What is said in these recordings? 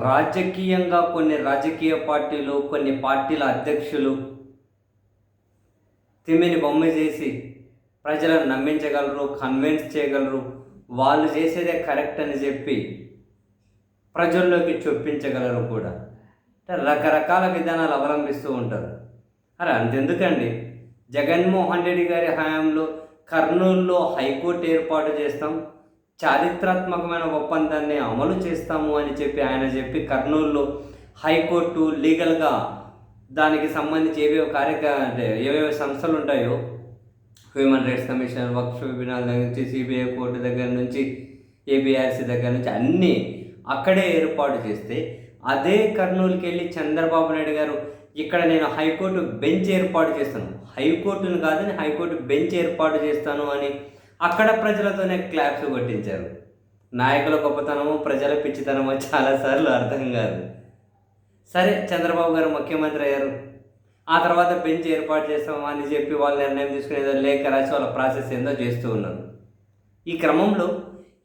రాజకీయంగా కొన్ని రాజకీయ పార్టీలు, కొన్ని పార్టీల అధ్యక్షులు తిమ్మిని బొమ్మ చేసి ప్రజలను నమ్మించగలరు, కన్విన్స్ చేయగలరు. వాళ్ళు చేసేదే కరెక్ట్ అని చెప్పి ప్రజల్లోకి చొప్పించగలరు కూడా. రకరకాల విధానాలు అవలంబిస్తూ ఉంటారు. అరే అంతెందుకండి, జగన్మోహన్ రెడ్డి గారి హయాంలో కర్నూలులో హైకోర్టు ఏర్పాటు చేస్తాం, చారిత్రాత్మకమైన ఒప్పందాన్ని అమలు చేస్తాము అని చెప్పి ఆయన చెప్పి కర్నూలులో హైకోర్టు లీగల్గా దానికి సంబంధించి ఏవేవో సంస్థలు ఉంటాయో, హ్యూమన్ రైట్స్ కమిషన్, వక్ఫ్ ట్రిబ్యునల్ దగ్గర నుంచి సిబిఐ కోర్టు దగ్గర నుంచి ఏబిఆర్సి దగ్గర నుంచి అన్నీ అక్కడే ఏర్పాటు చేస్తే, అదే కర్నూలుకి వెళ్ళి చంద్రబాబు నాయుడు గారు ఇక్కడ నేను హైకోర్టు బెంచ్ ఏర్పాటు చేస్తాను, హైకోర్టును కాదని హైకోర్టు బెంచ్ ఏర్పాటు చేస్తాను అని అక్కడ ప్రజలతోనే క్లాప్స్ కొట్టించారు. నాయకుల గొప్పతనమో ప్రజల పిచ్చితనమో చాలాసార్లు అర్థం కాదు. సరే, చంద్రబాబు గారు ముఖ్యమంత్రి అయ్యారు. ఆ తర్వాత బెంచ్ ఏర్పాటు చేస్తాము అని చెప్పి వాళ్ళు నిర్ణయం తీసుకునేదో లేఖ రాసి వాళ్ళ ప్రాసెస్ ఏందో చేస్తూ ఉన్నారు. ఈ క్రమంలో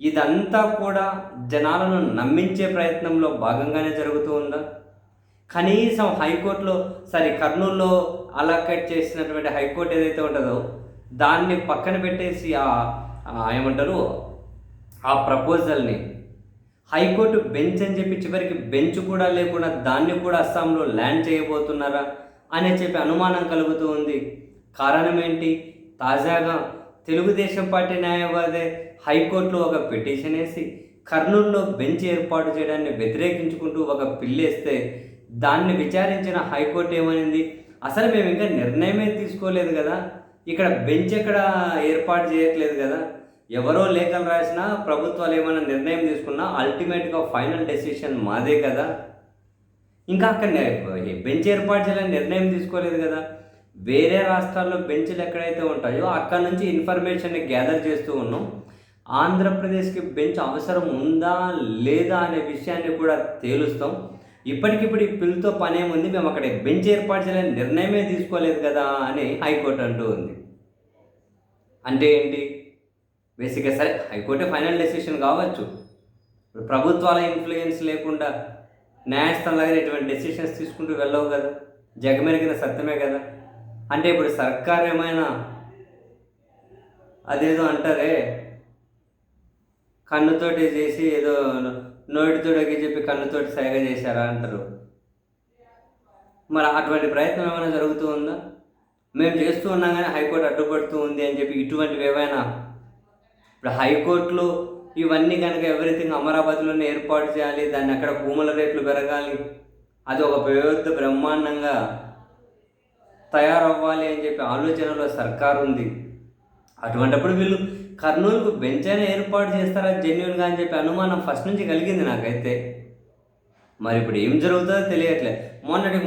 ఇదంతా కూడా జనాలను నమ్మించే ప్రయత్నంలో భాగంగానే జరుగుతూ ఉందా? కనీసం హైకోర్టులో కర్నూలులో అలాకేట్ చేసినటువంటి హైకోర్టు ఏదైతే ఉంటుందో దాన్ని పక్కన పెట్టేసి ఏమంటారు ఆ ప్రపోజల్ని హైకోర్టు బెంచ్ అని చెప్పి చివరికి బెంచ్ కూడా లేకుండా దాన్ని కూడా అస్సాంలో ల్యాండ్ చేయబోతున్నారా అని చెప్పి అనుమానం కలుగుతూ ఉంది. కారణం ఏంటి? తాజాగా తెలుగుదేశం పార్టీ న్యాయవాదే హైకోర్టులో ఒక పిటిషన్ వేసి కర్నూలులో బెంచ్ ఏర్పాటు చేయడాన్ని వ్యతిరేకించుకుంటూ ఒక పిల్లేస్తే దాన్ని విచారించిన హైకోర్టు ఏమైంది, అసలు మేము ఇంకా నిర్ణయమే తీసుకోలేదు కదా, ఇక్కడ బెంచ్ ఎక్కడ ఏర్పాటు చేయట్లేదు కదా, ఎవరో లేఖలు రాసినా ప్రభుత్వాలు ఏమైనా నిర్ణయం తీసుకున్నా అల్టిమేట్గా ఫైనల్ డెసిషన్ మాదే కదా, ఇంకా అక్కడ బెంచ్ ఏర్పాటు చేయాలని నిర్ణయం తీసుకోలేదు కదా. వేరే రాష్ట్రాల్లో బెంచ్లు ఎక్కడైతే ఉంటాయో అక్కడ నుంచి ఇన్ఫర్మేషన్ని గ్యాదర్ చేస్తూ ఉన్నాం. ఆంధ్రప్రదేశ్కి బెంచ్ అవసరం ఉందా లేదా అనే విషయాన్ని కూడా తేలుస్తాం. ఇప్పటికిప్పుడు ఈ పిల్లుతో పనేముంది, మేము అక్కడ బెంచ్ ఏర్పాటు చేయాలని నిర్ణయమే తీసుకోలేదు కదా అని హైకోర్టు అంటూ ఉంది. అంటే ఏంటి? బేసిక్గా హైకోర్టే ఫైనల్ డెసిషన్ కావచ్చు, ప్రభుత్వాల ఇన్ఫ్లుయెన్స్ లేకుండా న్యాయస్థానం దగ్గర ఇటువంటి డెసిషన్స్ తీసుకుంటూ వెళ్ళవు కదా, జగమెరిగిన సత్యమే కదా. అంటే ఇప్పుడు సర్కార్ ఏమైనా అదేదో అంటారే, కన్నుతోటి చేసి ఏదో నోటితోటి చెప్పి కన్నుతోటి సైగ చేశారా అంటారు. మరి అటువంటి ప్రయత్నం ఏమైనా జరుగుతూ ఉందా? మేము చేస్తూ ఉన్నాం కానీ హైకోర్టు అడ్డుపడుతూ ఉంది అని చెప్పి ఇటువంటివి ఏమైనా ఇప్పుడు హైకోర్టులో ఇవన్నీ కనుక ఎవ్రీథింగ్ అమరావతిలోనే ఏర్పాటు చేయాలి, దాన్ని అక్కడ భూముల రేట్లు పెరగాలి, అది ఒక పెద్ద బ్రహ్మాండంగా తయారవ్వాలి అని చెప్పి ఆలోచనలో సర్కారు ఉంది. అటువంటిప్పుడు వీళ్ళు కర్నూలుకు బెంచ్ అయినా ఏర్పాటు చేస్తారా జెన్యున్గా అని చెప్పి అనుమానం ఫస్ట్ నుంచి కలిగింది నాకైతే. మరి ఇప్పుడు ఏం జరుగుతుందో తెలియట్లేదు.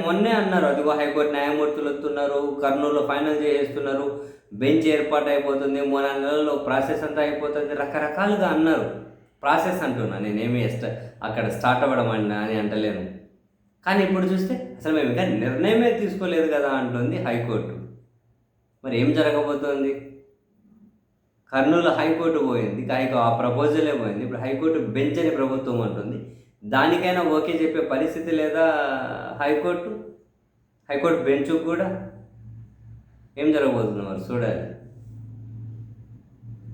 మొన్నే అన్నారు, అదిగో హైకోర్టు న్యాయమూర్తులు వస్తున్నారు, కర్నూలులో ఫైనల్ చేస్తున్నారు, బెంచ్ ఏర్పాటు అయిపోతుంది, 3 నెలల్లో ప్రాసెస్ అంతా అయిపోతుంది, రకరకాలుగా అన్నారు. ప్రాసెస్ అంటున్నా, నేనేమి అక్కడ స్టార్ట్ అవ్వడం అని అంటలేను. కానీ ఇప్పుడు చూస్తే అసలు మేము ఇంకా నిర్ణయమే తీసుకోలేదు కదా అంటుంది హైకోర్టు. మరి ఏం జరగబోతోంది? కర్నూలు హైకోర్టు పోయింది, కానీ ఆ ప్రపోజలే పోయింది. ఇప్పుడు హైకోర్టు బెంచ్ అని ప్రభుత్వం అంటుంది. దానికైనా ఓకే చెప్పే పరిస్థితి లేదా హైకోర్టు బెంచ్ కూడా? ఏం జరగబోతుంది మరి చూడాలి.